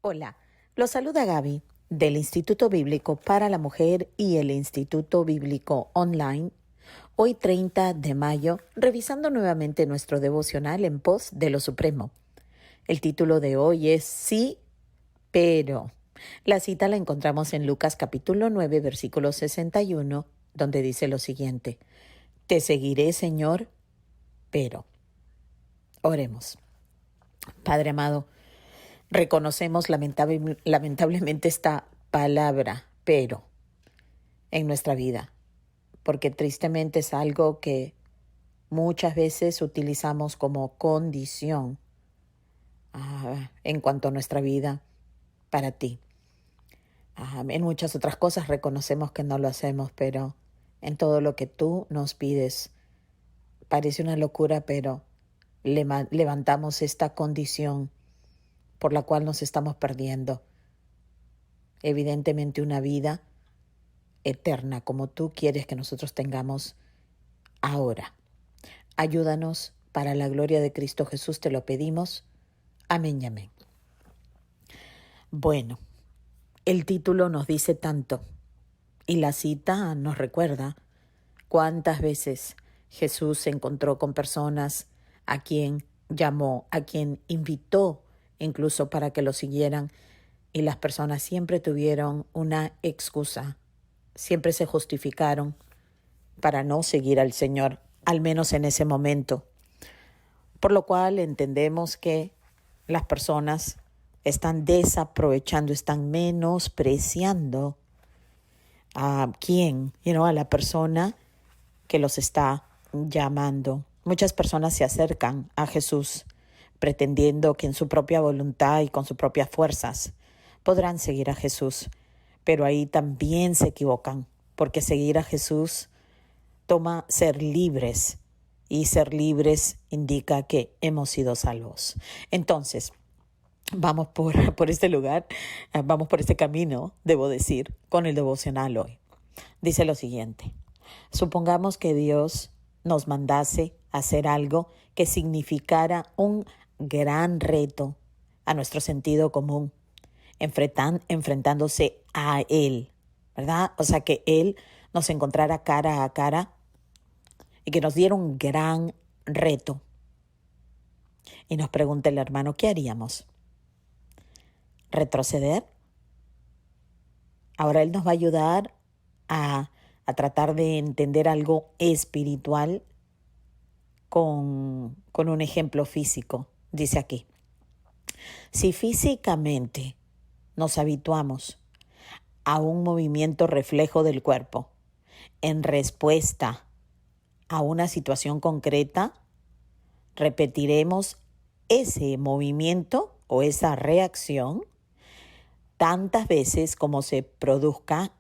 Hola, los saluda Gaby del Instituto Bíblico para la Mujer y el Instituto Bíblico Online. Hoy 30 de mayo, revisando nuevamente nuestro devocional en pos de lo supremo. El título de hoy es Sí, pero. La cita la encontramos en Lucas capítulo 9, versículo 61, donde dice lo siguiente: Te seguiré, Señor, pero. Oremos. Padre amado, reconocemos lamentablemente esta palabra, pero, en nuestra vida, porque tristemente es algo que muchas veces utilizamos como condición en cuanto a nuestra vida para ti. En muchas otras cosas reconocemos que no lo hacemos, pero en todo lo que tú nos pides parece una locura, pero levantamos esta condición por la cual nos estamos perdiendo. Evidentemente una vida eterna como tú quieres que nosotros tengamos ahora. Ayúdanos para la gloria de Cristo Jesús, te lo pedimos. Amén y amén. Bueno, el título nos dice tanto y la cita nos recuerda cuántas veces Jesús se encontró con personas a quien llamó, a quien invitó incluso para que lo siguieran, y las personas siempre tuvieron una excusa, siempre se justificaron para no seguir al Señor, al menos en ese momento. Por lo cual entendemos que las personas están desaprovechando, están menospreciando a quién, a la persona que los está llamando. Muchas personas se acercan a Jesús pretendiendo que en su propia voluntad y con sus propias fuerzas podrán seguir a Jesús, pero ahí también se equivocan, porque seguir a Jesús toma ser libres, y ser libres indica que hemos sido salvos. Entonces, vamos por este lugar, vamos por este camino, debo decir, con el devocional hoy. Dice lo siguiente: supongamos que Dios nos mandase hacer algo que significara un gran reto a nuestro sentido común, enfrentándose a Él, ¿verdad? O sea, que Él nos encontrara cara a cara y que nos diera un gran reto. Y nos pregunta el hermano, ¿qué haríamos? ¿Retroceder? Ahora Él nos va a ayudar a tratar de entender algo espiritual con un ejemplo físico. Dice aquí: si físicamente nos habituamos a un movimiento reflejo del cuerpo en respuesta a una situación concreta, repetiremos ese movimiento o esa reacción tantas veces como se produzca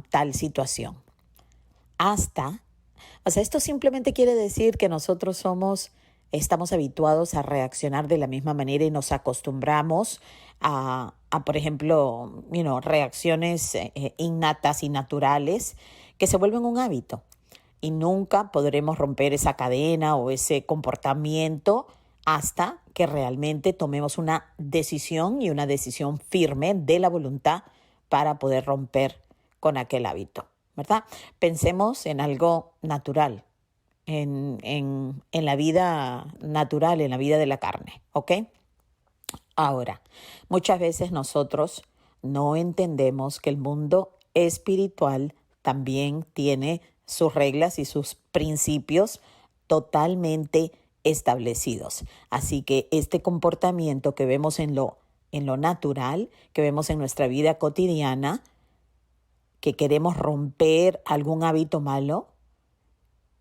tal situación. Esto simplemente quiere decir que nosotros estamos habituados a reaccionar de la misma manera y nos acostumbramos por ejemplo, reacciones innatas y naturales que se vuelven un hábito. Y nunca podremos romper esa cadena o ese comportamiento hasta que realmente tomemos una decisión, y una decisión firme de la voluntad para poder romper con aquel hábito, ¿verdad? Pensemos en algo natural, en la vida natural, en la vida de la carne, ¿ok? Ahora, muchas veces nosotros no entendemos que el mundo espiritual también tiene sus reglas y sus principios totalmente establecidos. Así que este comportamiento que vemos en lo natural, que vemos en nuestra vida cotidiana, que queremos romper algún hábito malo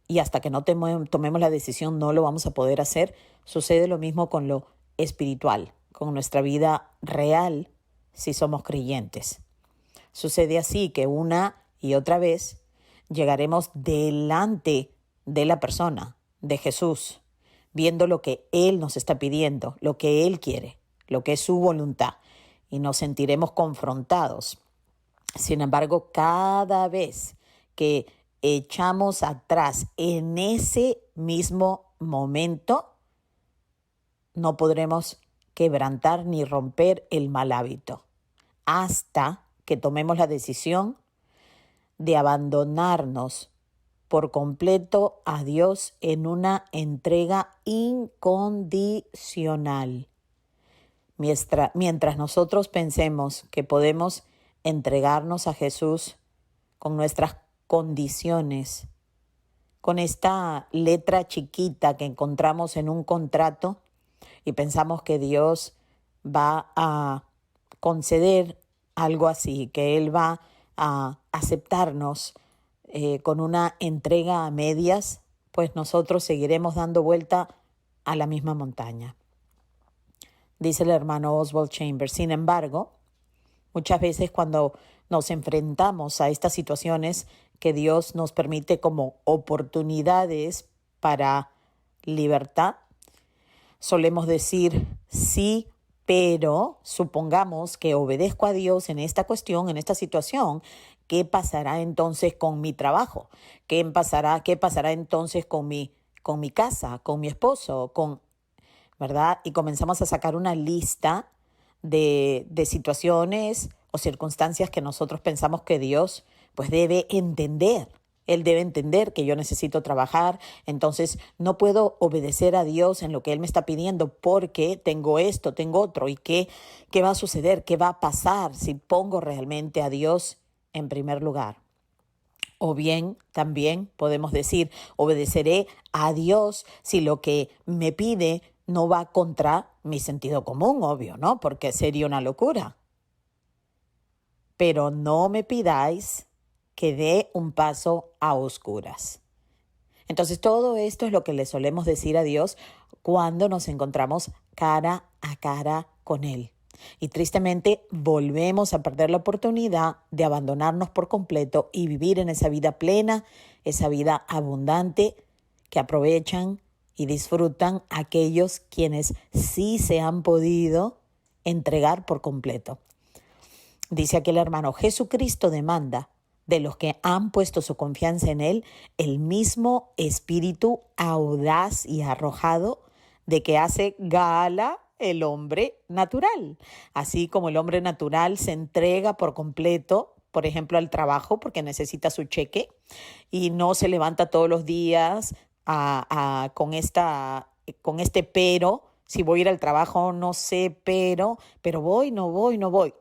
y hasta que no tomemos la decisión no lo vamos a poder hacer, sucede lo mismo con lo espiritual, con nuestra vida real si somos creyentes. Sucede así que una y otra vez llegaremos delante de la persona, de Jesús, viendo lo que Él nos está pidiendo, lo que Él quiere, lo que es su voluntad, y nos sentiremos confrontados. Sin embargo, cada vez que echamos atrás en ese mismo momento, no podremos quebrantar ni romper el mal hábito hasta que tomemos la decisión de abandonarnos por completo a Dios en una entrega incondicional. Mientras nosotros pensemos que podemos entregarnos a Jesús con nuestras condiciones, con esta letra chiquita que encontramos en un contrato y pensamos que Dios va a conceder algo así, que Él va a aceptarnos con una entrega a medias, pues nosotros seguiremos dando vuelta a la misma montaña. Dice el hermano Oswald Chambers. Sin embargo, muchas veces cuando nos enfrentamos a estas situaciones que Dios nos permite como oportunidades para libertad, solemos decir sí, pero supongamos que obedezco a Dios en esta cuestión, en esta situación. ¿Qué pasará entonces con mi trabajo? ¿Qué pasará entonces con mi casa, con mi esposo, ¿verdad? Y comenzamos a sacar una lista de situaciones o circunstancias que nosotros pensamos que Dios pues debe entender. Él debe entender que yo necesito trabajar, entonces no puedo obedecer a Dios en lo que Él me está pidiendo porque tengo esto, tengo otro. ¿Y qué va a suceder? ¿Qué va a pasar si pongo realmente a Dios en primer lugar? O bien también podemos decir, obedeceré a Dios si lo que me pide no va contra mi sentido común, obvio, ¿no? Porque sería una locura. Pero no me pidáis que dé un paso a oscuras. Entonces todo esto es lo que le solemos decir a Dios cuando nos encontramos cara a cara con Él. Y tristemente volvemos a perder la oportunidad de abandonarnos por completo y vivir en esa vida plena, esa vida abundante que aprovechan y disfrutan aquellos quienes sí se han podido entregar por completo. Dice aquí el hermano, Jesucristo demanda de los que han puesto su confianza en Él el mismo espíritu audaz y arrojado de que hace gala el hombre natural. Así como el hombre natural se entrega por completo, por ejemplo, al trabajo porque necesita su cheque y no se levanta todos los días con este pero, si voy a ir al trabajo no sé, pero voy, no voy.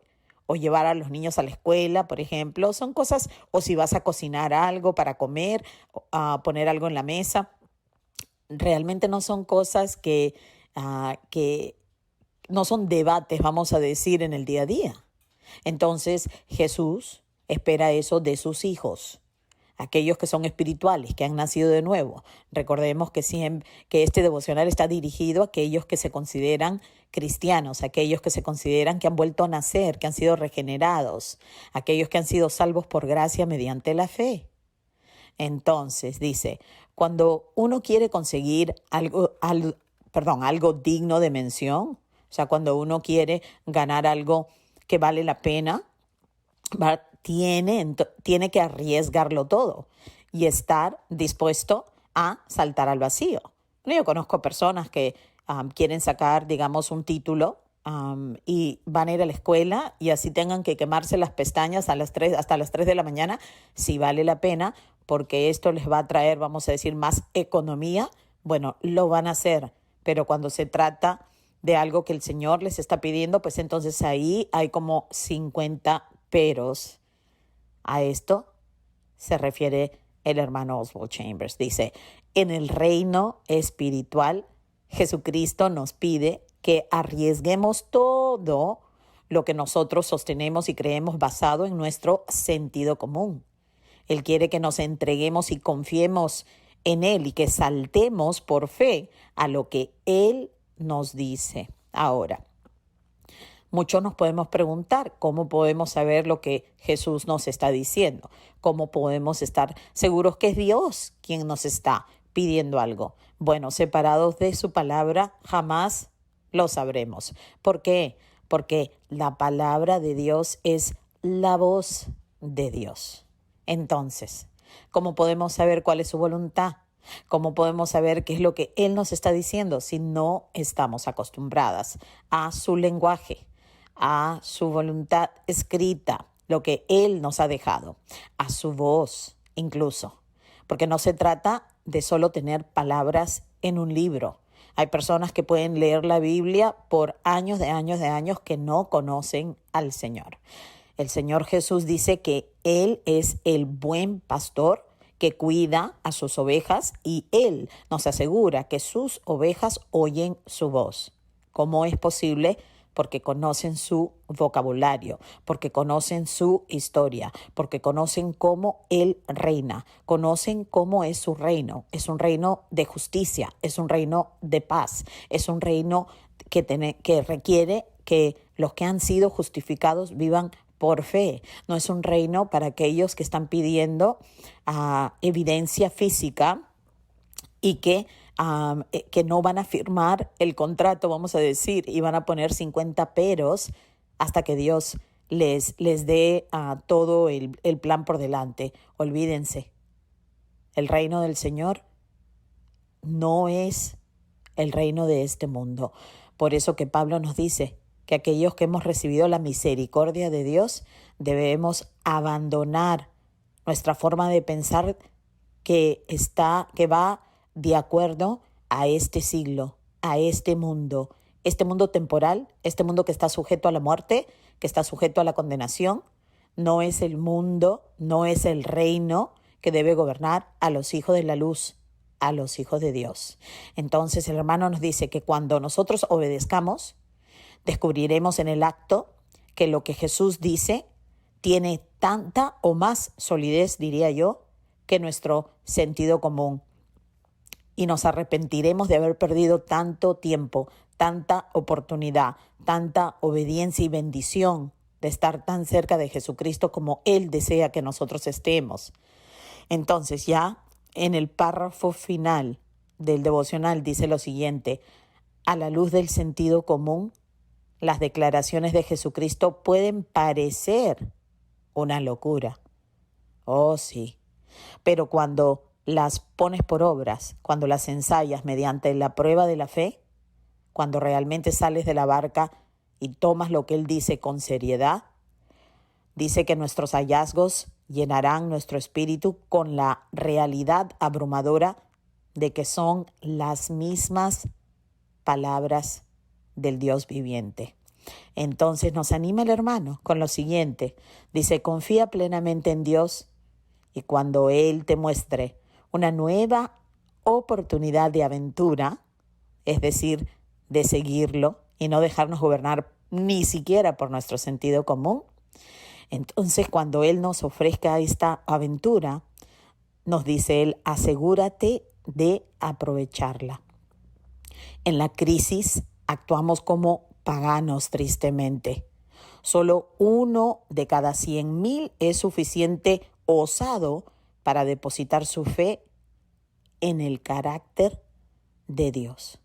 O llevar a los niños a la escuela, por ejemplo, son cosas, o si vas a cocinar algo para comer, a poner algo en la mesa, realmente no son cosas que no son debates, vamos a decir, en el día a día. Entonces, Jesús espera eso de sus hijos, aquellos que son espirituales, que han nacido de nuevo. Recordemos que este devocional está dirigido a aquellos que se consideran cristianos, aquellos que se consideran que han vuelto a nacer, que han sido regenerados, aquellos que han sido salvos por gracia mediante la fe. Entonces, dice, cuando uno quiere conseguir algo digno de mención, o sea, cuando uno quiere ganar algo que vale la pena, tiene que arriesgarlo todo y estar dispuesto a saltar al vacío. Yo conozco personas que quieren sacar, digamos, un título y van a ir a la escuela y así tengan que quemarse las pestañas hasta las 3 de la mañana, si vale la pena, porque esto les va a traer, vamos a decir, más economía. Bueno, lo van a hacer, pero cuando se trata de algo que el Señor les está pidiendo, pues entonces ahí hay como 50 peros. A esto se refiere el hermano Oswald Chambers. Dice, en el reino espiritual, Jesucristo nos pide que arriesguemos todo lo que nosotros sostenemos y creemos basado en nuestro sentido común. Él quiere que nos entreguemos y confiemos en Él y que saltemos por fe a lo que Él nos dice. Ahora, muchos nos podemos preguntar cómo podemos saber lo que Jesús nos está diciendo, cómo podemos estar seguros que es Dios quien nos está pidiendo algo. Bueno, separados de su palabra, jamás lo sabremos. ¿Por qué? Porque la palabra de Dios es la voz de Dios. Entonces, ¿cómo podemos saber cuál es su voluntad? ¿Cómo podemos saber qué es lo que Él nos está diciendo si no estamos acostumbradas a su lenguaje, a su voluntad escrita, lo que Él nos ha dejado, a su voz incluso? Porque no se trata de solo tener palabras en un libro. Hay personas que pueden leer la Biblia por años de años que no conocen al Señor. El Señor Jesús dice que Él es el buen pastor que cuida a sus ovejas y Él nos asegura que sus ovejas oyen su voz. ¿Cómo es posible? Porque conocen su vocabulario, porque conocen su historia, porque conocen cómo Él reina, conocen cómo es su reino. Es un reino de justicia, es un reino de paz, es un reino que requiere que los que han sido justificados vivan por fe. No es un reino para aquellos que están pidiendo evidencia física y que no van a firmar el contrato, vamos a decir, y van a poner 50 peros hasta que Dios les dé todo el plan por delante. Olvídense, el reino del Señor no es el reino de este mundo. Por eso que Pablo nos dice que aquellos que hemos recibido la misericordia de Dios debemos abandonar nuestra forma de pensar que va de acuerdo a este siglo, a este mundo temporal, este mundo que está sujeto a la muerte, que está sujeto a la condenación. No es el mundo, no es el reino que debe gobernar a los hijos de la luz, a los hijos de Dios. Entonces el hermano nos dice que cuando nosotros obedezcamos, descubriremos en el acto que lo que Jesús dice tiene tanta o más solidez, diría yo, que nuestro sentido común. Y nos arrepentiremos de haber perdido tanto tiempo, tanta oportunidad, tanta obediencia y bendición de estar tan cerca de Jesucristo como Él desea que nosotros estemos. Entonces ya en el párrafo final del devocional dice lo siguiente: a la luz del sentido común, las declaraciones de Jesucristo pueden parecer una locura. Oh, sí. Pero cuando las pones por obras, cuando las ensayas mediante la prueba de la fe, cuando realmente sales de la barca y tomas lo que Él dice con seriedad, dice que nuestros hallazgos llenarán nuestro espíritu con la realidad abrumadora de que son las mismas palabras del Dios viviente. Entonces nos anima el hermano con lo siguiente. Dice: confía plenamente en Dios y cuando Él te muestre una nueva oportunidad de aventura, es decir, de seguirlo y no dejarnos gobernar ni siquiera por nuestro sentido común, entonces cuando Él nos ofrezca esta aventura, nos dice Él: asegúrate de aprovecharla. En la crisis actuamos como paganos, tristemente. Solo 1 de cada 100,000 es suficiente osado para depositar su fe en el carácter de Dios.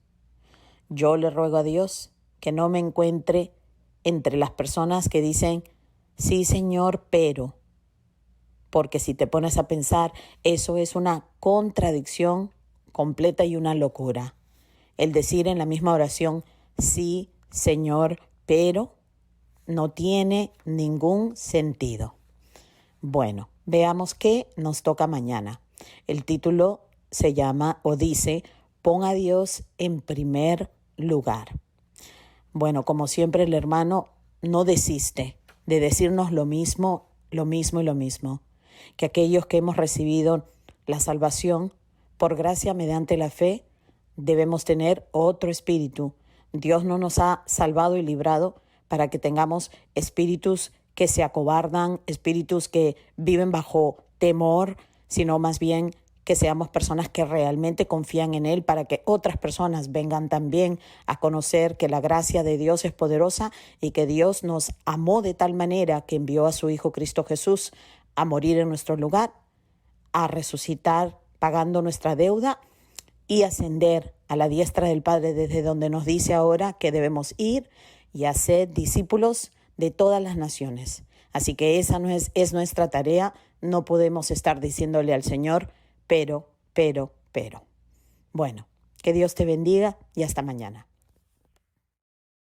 Yo le ruego a Dios que no me encuentre entre las personas que dicen: sí, Señor, pero. Porque si te pones a pensar, eso es una contradicción completa y una locura. El decir en la misma oración: sí, Señor, pero, no tiene ningún sentido. Bueno, veamos qué nos toca mañana. El título se llama o dice: pon a Dios en primer lugar. Bueno, como siempre, el hermano no desiste de decirnos lo mismo y lo mismo. Que aquellos que hemos recibido la salvación por gracia mediante la fe, debemos tener otro espíritu. Dios no nos ha salvado y librado para que tengamos espíritus que se acobardan, espíritus que viven bajo temor, sino más bien que seamos personas que realmente confían en Él para que otras personas vengan también a conocer que la gracia de Dios es poderosa y que Dios nos amó de tal manera que envió a su Hijo Cristo Jesús a morir en nuestro lugar, a resucitar pagando nuestra deuda y ascender a la diestra del Padre, desde donde nos dice ahora que debemos ir y hacer discípulos de todas las naciones. Así que esa es nuestra tarea. No podemos estar diciéndole al Señor, pero, pero bueno, que Dios te bendiga y hasta mañana.